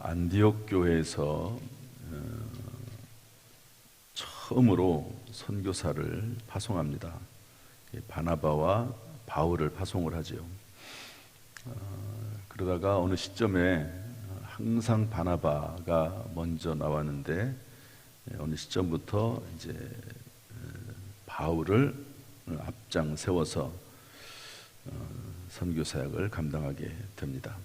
안디옥 교회에서 처음으로 선교사를 파송합니다. 바나바와 바울을 파송을 하죠. 그러다가 어느 시점에 항상 바나바가 먼저 나왔는데 어느 시점부터 이제 바울을 앞장 세워서 선교 사역을 감당하게 됩니다.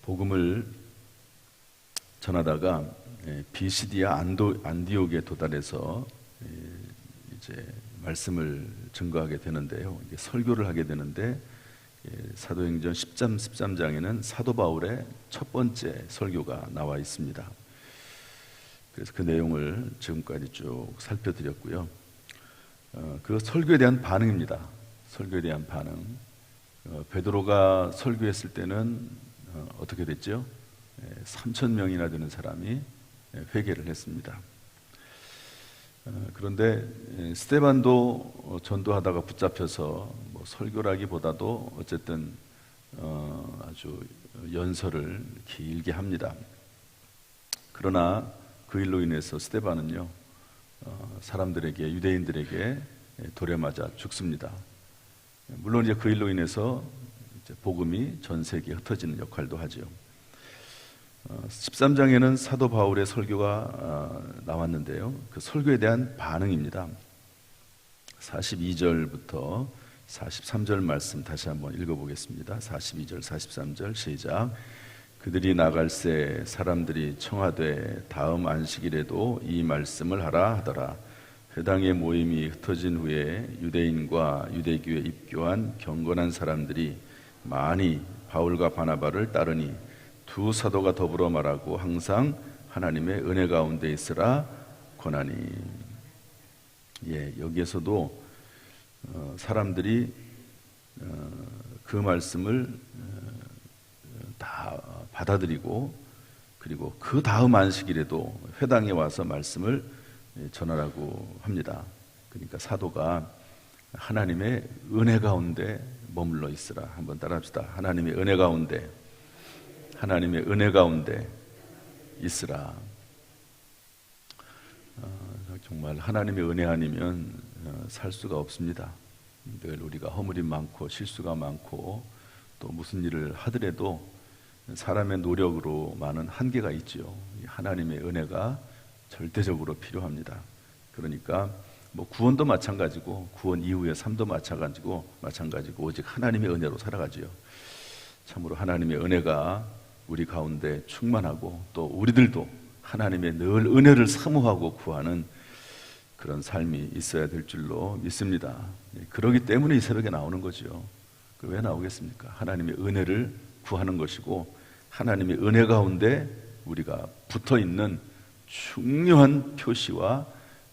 복음을 전하다가 비시디아 안디옥에 도달해서 이제 말씀을 증거하게 되는데요. 이게 설교를 하게 되는데 사도행전 10장 13장에는 사도 바울의 첫 번째 설교가 나와 있습니다. 그래서 그 내용을 지금까지 쭉 살펴드렸고요. 그 설교에 대한 반응입니다. 설교에 대한 반응. 베드로가 설교했을 때는 어떻게 됐죠? 3,000명이나 되는 사람이 회개를 했습니다. 그런데 스데반도 전도하다가 붙잡혀서 설교라기보다도 어쨌든 아주 연설을 길게 합니다. 그러나 그 일로 인해서 스데반은요 사람들에게, 유대인들에게 돌에 맞아 죽습니다. 물론 이제 그 일로 인해서 이제 복음이 전 세계에 흩어지는 역할도 하죠. 13장에는 사도 바울의 설교가 나왔는데요. 그 설교에 대한 반응입니다. 42절부터 43절 말씀 다시 한번 읽어보겠습니다. 42절, 43절 시작. 그들이 나갈새 사람들이 청하되 다음 안식일에도 이 말씀을 하라 하더라. 회당의 모임이 흩어진 후에 유대인과 유대교에 입교한 경건한 사람들이 많이 바울과 바나바를 따르니 두 사도가 더불어 말하고 항상 하나님의 은혜 가운데 있으라 권하니. 여기에서도 사람들이 그 말씀을 다 받아들이고 그리고 그 다음 안식일에도 회당에 와서 말씀을 전하라고 합니다. 그러니까 사도가 하나님의 은혜 가운데 머물러 있으라. 한번 따라합시다. 하나님의 은혜 가운데, 하나님의 은혜 가운데 있으라. 정말 하나님의 은혜 아니면 살 수가 없습니다. 늘 우리가 허물이 많고 실수가 많고 또 무슨 일을 하더라도 사람의 노력으로만은 한계가 있죠. 하나님의 은혜가 절대적으로 필요합니다. 그러니까 구원도 마찬가지고 구원 이후의 삶도 마찬가지고 오직 하나님의 은혜로 살아가지요. 참으로 하나님의 은혜가 우리 가운데 충만하고 또 우리들도 하나님의 늘 은혜를 사모하고 구하는 그런 삶이 있어야 될 줄로 믿습니다. 그러기 때문에 이 새벽에 나오는 거죠. 왜 나오겠습니까? 하나님의 은혜를 구하는 것이고 하나님의 은혜 가운데 우리가 붙어있는 중요한 표시와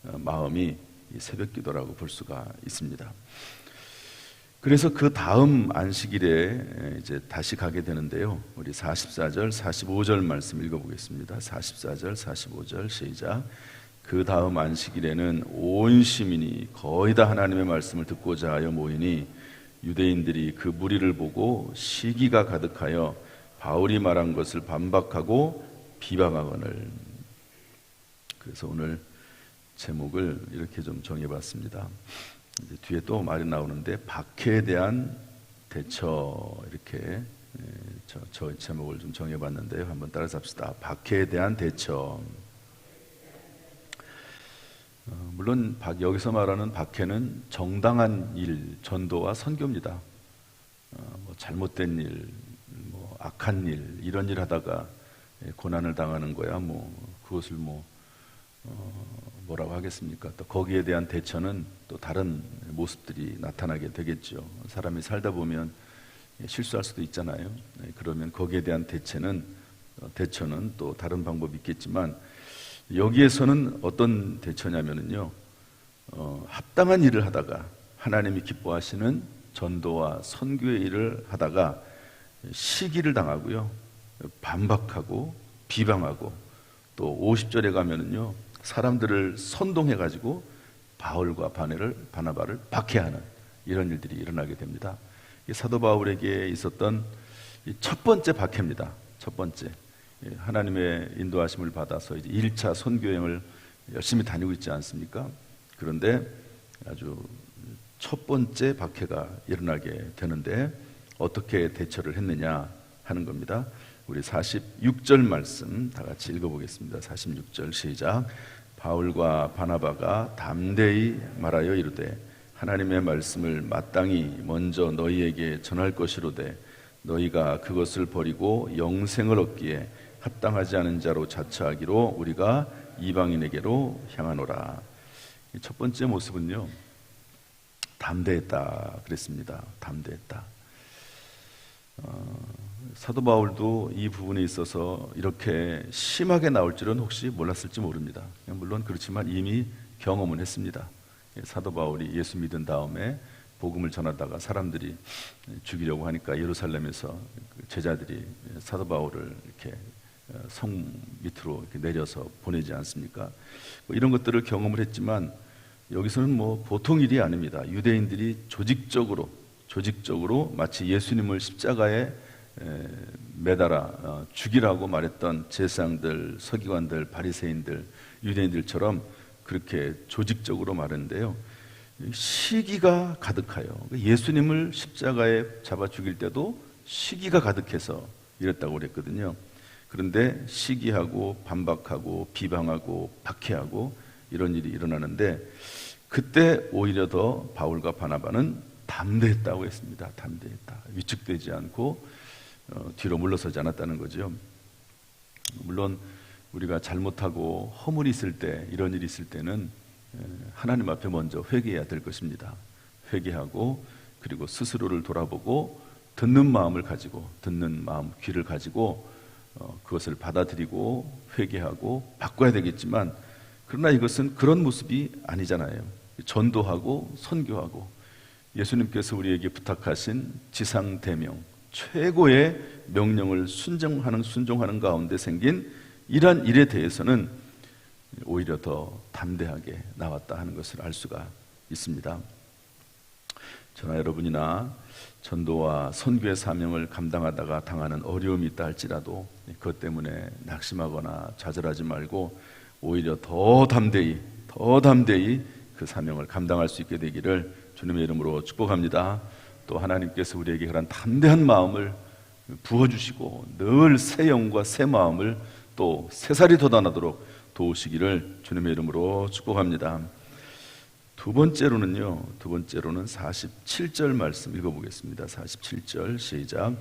마음이 이 새벽기도라고 볼 수가 있습니다. 그래서 그 다음 안식일에 이제 다시 가게 되는데요. 우리 44절, 45절 말씀 읽어보겠습니다. 44절, 45절 시작. 그 다음 안식일에는 온 시민이 거의 다 하나님의 말씀을 듣고자 하여 모이니 유대인들이 그 무리를 보고 시기가 가득하여 바울이 말한 것을 반박하고 비방하거늘. 그래서 오늘 제목을 이렇게 좀 정해봤습니다. 이제 뒤에 또 말이 나오는데 박해에 대한 대처, 이렇게 저 제목을 좀 정해봤는데요. 한번 따라서 합시다. 박해에 대한 대처. 물론 여기서 말하는 박해는 정당한 일, 전도와 선교입니다. 잘못된 일, 악한 일, 이런 일 하다가 고난을 당하는 거야 그것을 뭐라고 하겠습니까? 또 거기에 대한 대처는 또 다른 모습들이 나타나게 되겠죠. 사람이 살다 보면 실수할 수도 있잖아요. 그러면 거기에 대한 대처는 또 다른 방법이 있겠지만 여기에서는 어떤 대처냐면요, 합당한 일을 하다가 하나님이 기뻐하시는 전도와 선교의 일을 하다가 시기를 당하고요, 반박하고 비방하고 또 50절에 가면은요 사람들을 선동해가지고 바울과 바나바를 박해하는 이런 일들이 일어나게 됩니다. 이 사도 바울에게 있었던 이 첫 번째 박해입니다. 첫 번째, 하나님의 인도하심을 받아서 이제 1차 선교 여행을 열심히 다니고 있지 않습니까? 그런데 아주 첫 번째 박해가 일어나게 되는데 어떻게 대처를 했느냐 하는 겁니다. 우리 46절 말씀 다 같이 읽어보겠습니다. 46절 시작. 바울과 바나바가 담대히 말하여 이르되 하나님의 말씀을 마땅히 먼저 너희에게 전할 것이로되 너희가 그것을 버리고 영생을 얻기에 합당하지 않은 자로 자처하기로 우리가 이방인에게로 향하노라. 첫 번째 모습은요, 담대했다 그랬습니다. 담대했다. 사도 바울도 이 부분에 있어서 이렇게 심하게 나올 줄은 혹시 몰랐을지 모릅니다. 물론 그렇지만 이미 경험은 했습니다. 사도 바울이 예수 믿은 다음에 복음을 전하다가 사람들이 죽이려고 하니까 예루살렘에서 제자들이 사도 바울을 이렇게 성 밑으로 이렇게 내려서 보내지 않습니까? 이런 것들을 경험을 했지만 여기서는 보통 일이 아닙니다. 유대인들이 조직적으로 마치 예수님을 십자가에 매달아 죽이라고 말했던 제사장들, 서기관들, 바리새인들, 유대인들처럼 그렇게 조직적으로 말했는데요, 시기가 가득하여 예수님을 십자가에 잡아 죽일 때도 시기가 가득해서 이랬다고 그랬거든요. 그런데 시기하고 반박하고 비방하고 박해하고 이런 일이 일어나는데 그때 오히려 더 바울과 바나바는 담대했다고 했습니다. 담대했다. 위축되지 않고 뒤로 물러서지 않았다는 거죠. 물론 우리가 잘못하고 허물이 있을 때, 이런 일이 있을 때는 하나님 앞에 먼저 회개해야 될 것입니다. 회개하고 그리고 스스로를 돌아보고 듣는 마음을 가지고, 듣는 마음, 귀를 가지고 그것을 받아들이고 회개하고 바꿔야 되겠지만, 그러나 이것은 그런 모습이 아니잖아요. 전도하고 선교하고 예수님께서 우리에게 부탁하신 지상대명, 최고의 명령을 순종하는 가운데 생긴 이러한 일에 대해서는 오히려 더 담대하게 나왔다 하는 것을 알 수가 있습니다. 저나 여러분이나 전도와 선교의 사명을 감당하다가 당하는 어려움이 있다 할지라도 그것 때문에 낙심하거나 좌절하지 말고 오히려 더 담대히 그 사명을 감당할 수 있게 되기를 주님의 이름으로 축복합니다. 또 하나님께서 우리에게 그런 담대한 마음을 부어주시고 늘 새 영과 새 마음을 또 새 살이 돋아나도록 도우시기를 주님의 이름으로 축복합니다. 두 번째로는 47절 말씀 읽어보겠습니다. 47절 시작.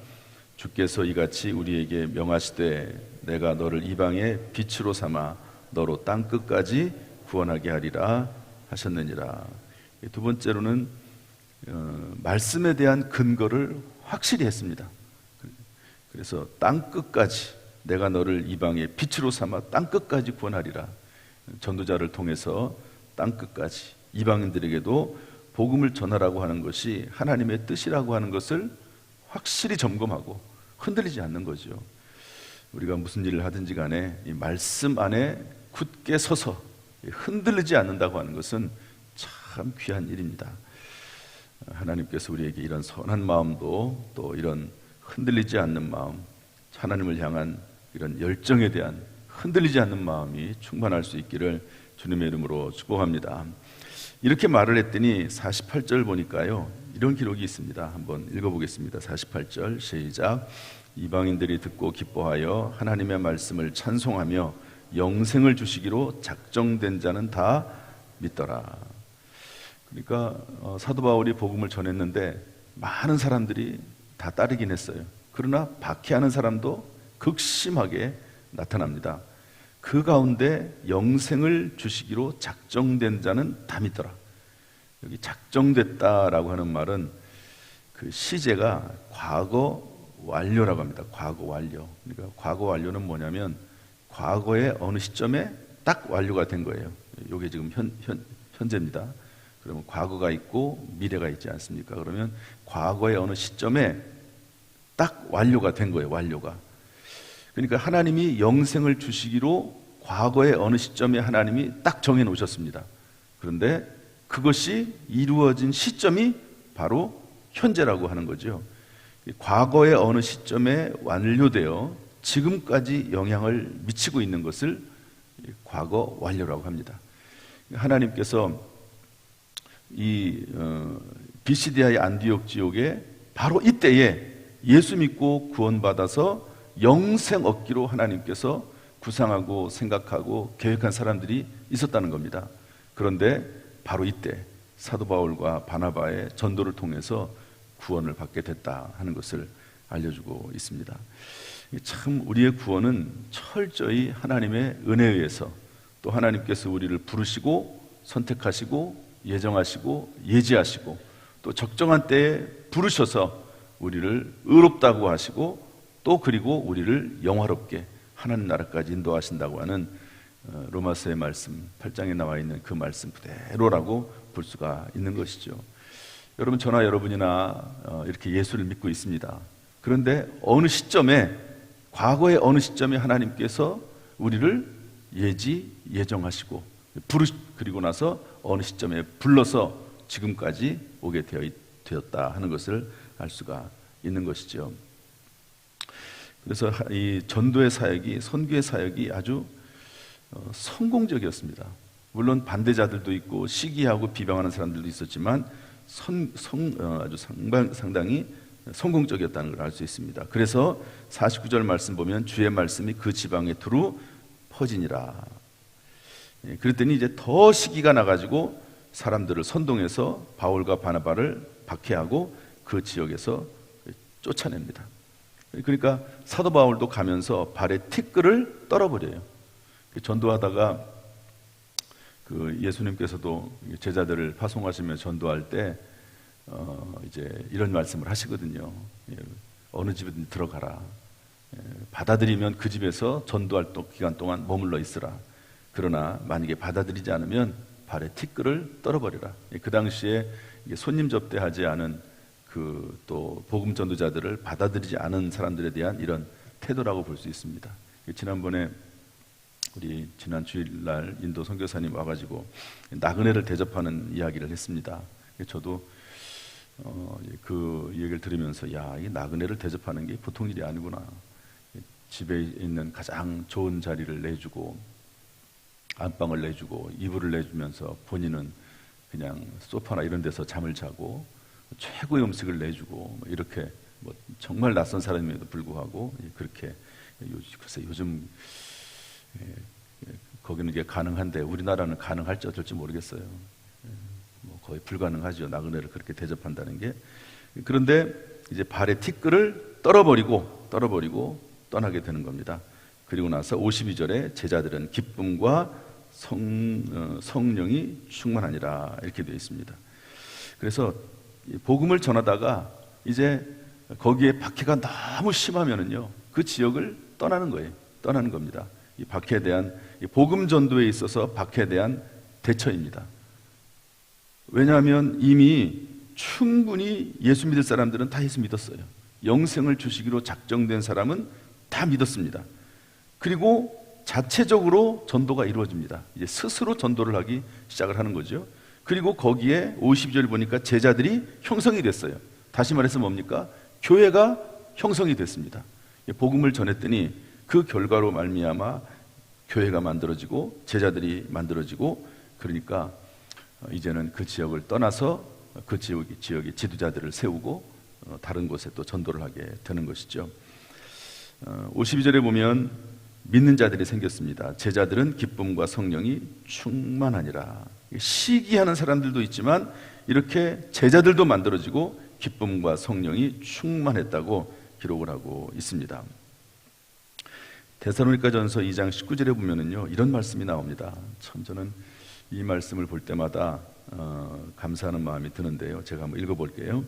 주께서 이같이 우리에게 명하시되 내가 너를 이방의 빛으로 삼아 너로 땅 끝까지 구원하게 하리라 하셨느니라. 두 번째로는 말씀에 대한 근거를 확실히 했습니다. 그래서 땅 끝까지, 내가 너를 이방의 빛으로 삼아 땅 끝까지 구원하리라. 전도자를 통해서 땅 끝까지 이방인들에게도 복음을 전하라고 하는 것이 하나님의 뜻이라고 하는 것을 확실히 점검하고 흔들리지 않는 거죠. 우리가 무슨 일을 하든지 간에 이 말씀 안에 굳게 서서 흔들리지 않는다고 하는 것은 참 귀한 일입니다. 하나님께서 우리에게 이런 선한 마음도, 또 이런 흔들리지 않는 마음, 하나님을 향한 이런 열정에 대한 흔들리지 않는 마음이 충만할 수 있기를 주님의 이름으로 축복합니다. 이렇게 말을 했더니 48절 보니까요, 이런 기록이 있습니다. 한번 읽어보겠습니다. 48절 시작. 이방인들이 듣고 기뻐하여 하나님의 말씀을 찬송하며 영생을 주시기로 작정된 자는 다 믿더라. 그러니까 사도 바울이 복음을 전했는데 많은 사람들이 다 따르긴 했어요. 그러나 박해하는 사람도 극심하게 나타납니다. 그 가운데 영생을 주시기로 작정된 자는 다 믿더라. 여기 작정됐다라고 하는 말은 그 시제가 과거 완료라고 합니다. 과거 완료. 그러니까 과거 완료는 뭐냐면 과거의 어느 시점에 딱 완료가 된 거예요. 이게 지금 현재입니다. 그러면 과거가 있고 미래가 있지 않습니까? 그러면 과거의 어느 시점에 딱 완료가 된 거예요. 완료가. 그러니까 하나님이 영생을 주시기로 과거의 어느 시점에 하나님이 딱 정해 놓으셨습니다. 그런데 그것이 이루어진 시점이 바로 현재라고 하는 거죠. 과거의 어느 시점에 완료되어 지금까지 영향을 미치고 있는 것을 과거 완료라고 합니다. 하나님께서 이 비시디아의 안디옥 지역에 바로 이때에 예수 믿고 구원받아서 영생 얻기로 하나님께서 구상하고 생각하고 계획한 사람들이 있었다는 겁니다. 그런데 바로 이때 사도 바울과 바나바의 전도를 통해서 구원을 받게 됐다 하는 것을 알려주고 있습니다. 참 우리의 구원은 철저히 하나님의 은혜에 의해서, 또 하나님께서 우리를 부르시고 선택하시고 예정하시고 예지하시고 또 적정한 때에 부르셔서 우리를 의롭다고 하시고 또 그리고 우리를 영화롭게 하나님 나라까지 인도하신다고 하는 로마서의 말씀 8장에 나와 있는 그 말씀 그대로라고 볼 수가 있는 것이죠. 여러분, 저나 여러분이나 이렇게 예수를 믿고 있습니다. 그런데 어느 시점에, 과거의 어느 시점에 하나님께서 우리를 예정하시고 그리고 나서 어느 시점에 불러서 지금까지 오게 되었다 하는 것을 알 수가 있는 것이죠. 그래서 이 전도의 사역이, 선교의 사역이 아주 성공적이었습니다. 물론 반대자들도 있고 시기하고 비방하는 사람들도 있었지만 아주 상당히 성공적이었다는 걸 알 수 있습니다. 그래서 49절 말씀 보면 주의 말씀이 그 지방에 두루 퍼지니라. 그랬더니 이제 더 시기가 나가지고 사람들을 선동해서 바울과 바나바를 박해하고 그 지역에서 쫓아냅니다. 그러니까 사도 바울도 가면서 발에 티끌을 떨어버려요. 전도하다가 그 예수님께서도 제자들을 파송하시며 전도할 때 이제 이런 말씀을 하시거든요. 어느 집에든 들어가라. 받아들이면 그 집에서 전도활동 기간 동안 머물러 있으라. 그러나 만약에 받아들이지 않으면 발에 티끌을 떨어버리라. 그 당시에 손님 접대하지 않은 그 또 복음 전도자들을 받아들이지 않은 사람들에 대한 이런 태도라고 볼 수 있습니다. 지난번에 우리 지난 주일날 인도 선교사님 와가지고 나그네를 대접하는 이야기를 했습니다. 저도 그 얘기를 들으면서 이 나그네를 대접하는 게 보통 일이 아니구나. 집에 있는 가장 좋은 자리를 내주고 안방을 내주고 이불을 내주면서 본인은 그냥 소파나 이런 데서 잠을 자고 최고의 음식을 내주고 이렇게 정말 낯선 사람임에도 불구하고 그렇게 글쎄 요즘 거기는 이게 가능한데 우리나라는 가능할지 어쩔지 모르겠어요. 거의 불가능하죠. 나그네를 그렇게 대접한다는 게. 그런데 이제 발에 티끌을 떨어버리고 떠나게 되는 겁니다. 그리고 나서 52절에 제자들은 기쁨과 성령이 충만하니라 이렇게 되어 있습니다. 그래서 복음을 전하다가 이제 거기에 박해가 너무 심하면은요 그 지역을 떠나는 거예요. 떠나는 겁니다. 이 박해에 대한 복음 전도에 있어서 박해에 대한 대처입니다. 왜냐하면 이미 충분히 예수 믿을 사람들은 다 예수 믿었어요. 영생을 주시기로 작정된 사람은 다 믿었습니다. 그리고 자체적으로 전도가 이루어집니다. 이제 스스로 전도를 하기 시작을 하는 거죠. 그리고 거기에 52절 보니까 제자들이 형성이 됐어요. 다시 말해서 뭡니까? 교회가 형성이 됐습니다. 복음을 전했더니 그 결과로 말미암아 교회가 만들어지고 제자들이 만들어지고, 그러니까 이제는 그 지역을 떠나서 그 지역의 지도자들을 세우고 다른 곳에 또 전도를 하게 되는 것이죠. 52절에 보면 믿는 자들이 생겼습니다. 제자들은 기쁨과 성령이 충만하니라. 시기하는 사람들도 있지만 이렇게 제자들도 만들어지고 기쁨과 성령이 충만했다고 기록을 하고 있습니다. 데살로니가전서 2장 19절에 보면은요 이런 말씀이 나옵니다. 참 저는 이 말씀을 볼 때마다 감사하는 마음이 드는데요. 제가 한번 읽어볼게요.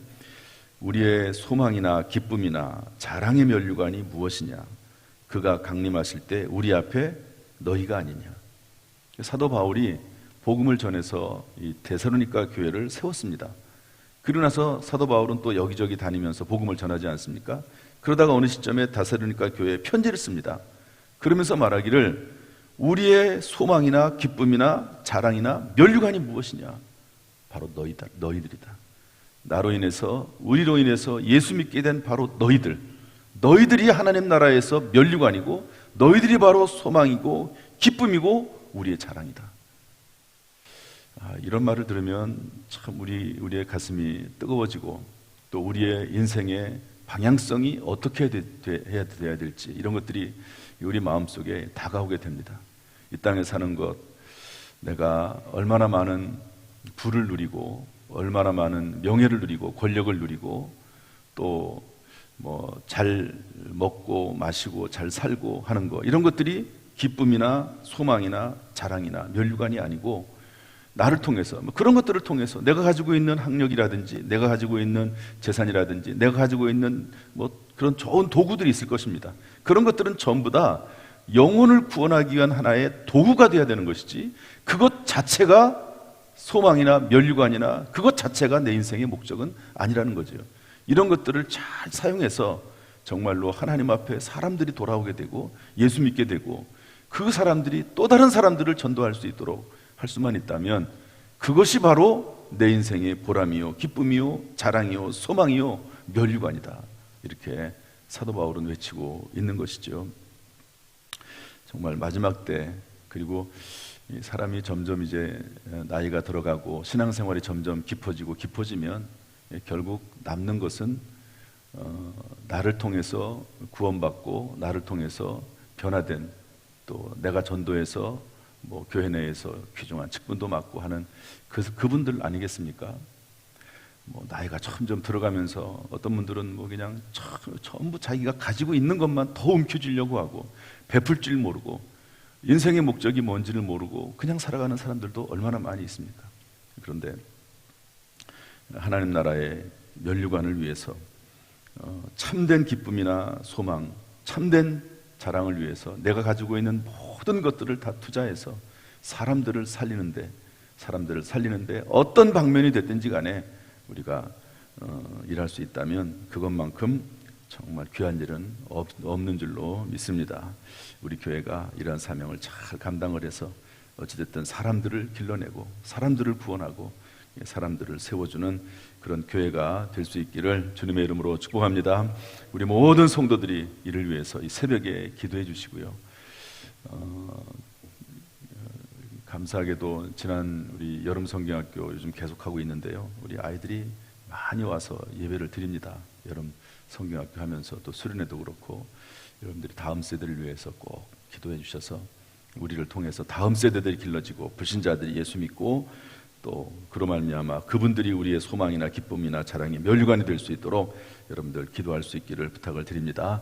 우리의 소망이나 기쁨이나 자랑의 면류관이 무엇이냐? 그가 강림하실 때 우리 앞에 너희가 아니냐? 사도 바울이 복음을 전해서 이 데살로니가 교회를 세웠습니다. 그러고 나서 사도 바울은 또 여기저기 다니면서 복음을 전하지 않습니까? 그러다가 어느 시점에 데살로니가 교회에 편지를 씁니다. 그러면서 말하기를 우리의 소망이나 기쁨이나 자랑이나 면류관이 무엇이냐? 바로 너희들이다. 나로 인해서, 우리로 인해서 예수 믿게 된 바로 너희들이 하나님 나라에서 면류관이고 너희들이 바로 소망이고 기쁨이고 우리의 자랑이다. 이런 말을 들으면 참 우리의 가슴이 뜨거워지고, 또 우리의 인생의 방향성이 어떻게 해야 될지, 이런 것들이 우리 마음속에 다가오게 됩니다. 이 땅에 사는 것, 내가 얼마나 많은 부를 누리고 얼마나 많은 명예를 누리고 권력을 누리고 또 잘 먹고 마시고 잘 살고 하는 것, 이런 것들이 기쁨이나 소망이나 자랑이나 면류관이 아니고, 나를 통해서, 그런 것들을 통해서 내가 가지고 있는 학력이라든지 내가 가지고 있는 재산이라든지 내가 가지고 있는 그런 좋은 도구들이 있을 것입니다. 그런 것들은 전부 다 영혼을 구원하기 위한 하나의 도구가 되어야 되는 것이지, 그것 자체가 소망이나 면류관이나 그것 자체가 내 인생의 목적은 아니라는 거죠. 이런 것들을 잘 사용해서 정말로 하나님 앞에 사람들이 돌아오게 되고 예수 믿게 되고, 그 사람들이 또 다른 사람들을 전도할 수 있도록 할 수만 있다면, 그것이 바로 내 인생의 보람이요 기쁨이요 자랑이요 소망이요 면류관이다. 이렇게 사도 바울은 외치고 있는 것이죠. 정말 마지막 때, 그리고 사람이 점점 이제 나이가 들어가고 신앙생활이 점점 깊어지면 결국 남는 것은 나를 통해서 구원받고 나를 통해서 변화된, 또 내가 전도해서 교회 내에서 귀중한 직분도 맡고 하는 그분들 아니겠습니까? 나이가 점점 들어가면서 어떤 분들은 그냥 전부 자기가 가지고 있는 것만 더 움켜쥐려고 하고 베풀 줄 모르고 인생의 목적이 뭔지를 모르고 그냥 살아가는 사람들도 얼마나 많이 있습니까? 그런데 하나님 나라의 면류관을 위해서 참된 기쁨이나 소망, 참된 자랑을 위해서 내가 가지고 있는 모든 것들을 다 투자해서 사람들을 살리는데 어떤 방면이 됐든지 간에 우리가 일할 수 있다면 그것만큼 정말 귀한 일은 없는 줄로 믿습니다. 우리 교회가 이러한 사명을 잘 감당을 해서 어찌됐든 사람들을 길러내고 사람들을 구원하고 사람들을 세워주는 그런 교회가 될 수 있기를 주님의 이름으로 축복합니다. 우리 모든 성도들이 이를 위해서 이 새벽에 기도해 주시고요. 감사하게도 지난 우리 여름 성경학교 요즘 계속하고 있는데요, 우리 아이들이 많이 와서 예배를 드립니다. 여름 성경학교 하면서 또 수련회도 그렇고, 여러분들이 다음 세대를 위해서 꼭 기도해 주셔서 우리를 통해서 다음 세대들이 길러지고 불신자들이 예수 믿고, 또 그로 말미암아 그분들이 우리의 소망이나 기쁨이나 자랑이 면류관이 될 수 있도록 여러분들 기도할 수 있기를 부탁을 드립니다.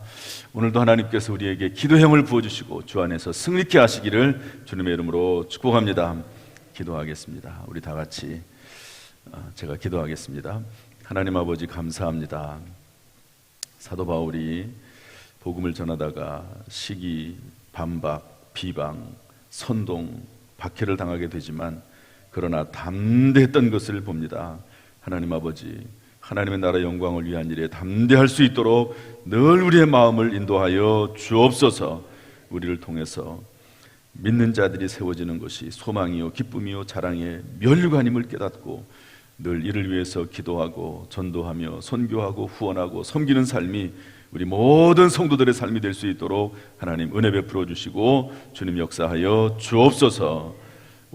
오늘도 하나님께서 우리에게 기도형을 부어주시고 주 안에서 승리케 하시기를 주님의 이름으로 축복합니다. 기도하겠습니다. 우리 다 같이 제가 기도하겠습니다. 하나님 아버지, 감사합니다. 사도 바울이 복음을 전하다가 시기, 반박, 비방, 선동, 박해를 당하게 되지만 그러나 담대했던 것을 봅니다. 하나님 아버지, 하나님의 나라 영광을 위한 일에 담대할 수 있도록 늘 우리의 마음을 인도하여 주옵소서. 우리를 통해서 믿는 자들이 세워지는 것이 소망이요 기쁨이요 자랑의 면류관임을 깨닫고 늘 이를 위해서 기도하고 전도하며 선교하고 후원하고 섬기는 삶이 우리 모든 성도들의 삶이 될 수 있도록 하나님 은혜 베풀어 주시고 주님 역사하여 주옵소서.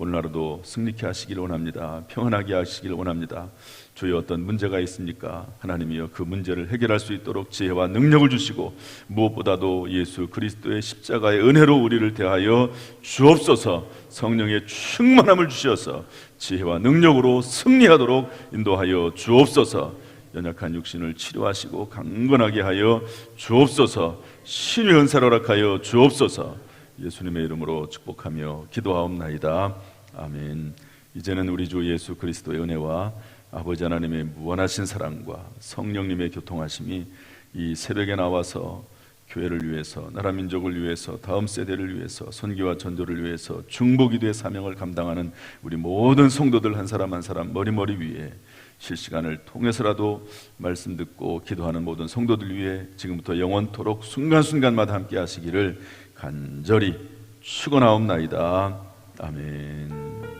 오늘 하루도 승리케 하시기를 원합니다. 평안하게 하시기를 원합니다. 주여, 어떤 문제가 있습니까? 하나님이여, 그 문제를 해결할 수 있도록 지혜와 능력을 주시고 무엇보다도 예수 그리스도의 십자가의 은혜로 우리를 대하여 주옵소서. 성령의 충만함을 주셔서 지혜와 능력으로 승리하도록 인도하여 주옵소서. 연약한 육신을 치료하시고 강건하게 하여 주옵소서. 신의 은사를 허락하여 주옵소서. 예수님의 이름으로 축복하며 기도하옵나이다. 아멘. 이제는 우리 주 예수 그리스도의 은혜와 아버지 하나님의 무한하신 사랑과 성령님의 교통하심이 이 새벽에 나와서 교회를 위해서, 나라 민족을 위해서, 다음 세대를 위해서, 선교와 전도를 위해서 중보기도의 사명을 감당하는 우리 모든 성도들 한 사람 한 사람 머리머리 위에 실시간을 통해서라도 말씀 듣고 기도하는 모든 성도들 위해 지금부터 영원토록 순간순간마다 함께 하시기를 간절히 축원하옵나이다. 아멘.